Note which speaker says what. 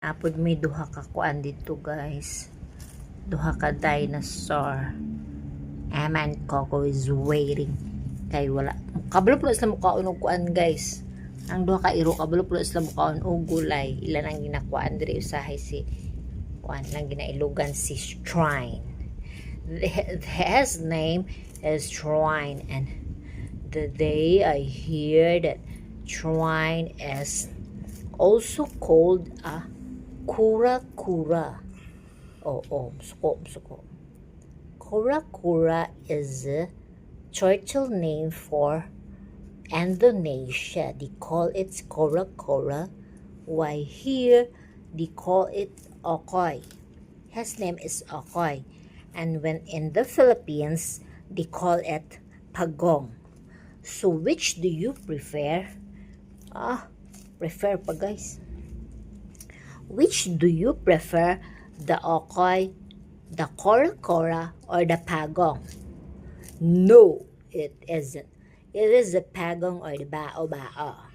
Speaker 1: Apod may duha ka kuan dito guys. Duha ka dinosaur. Aman Coco is waiting. Kay wala. Kabalo po sila mukhaon og kuan guys. Ang duha ka iro kabalo po sila mukhaon og gulay. Ilan ang ginakuan diri usahay si kuan lang ginailugan si Shrine. His name is Shrine, and the day I hear that Shrine is also called a Kura-Kura. Musuko. Kura-Kura is a turtle name for Indonesia. They call it Kura-Kura, while here they call it Okoy. His name is Okoy. And when in the Philippines, they call it Pagong. So which do you prefer? Prefer pa guys. Which do you prefer? The Okoy, the Kura-Kura, or the Pagong? No, it isn't. It is the Pagong or the Bao-Bao.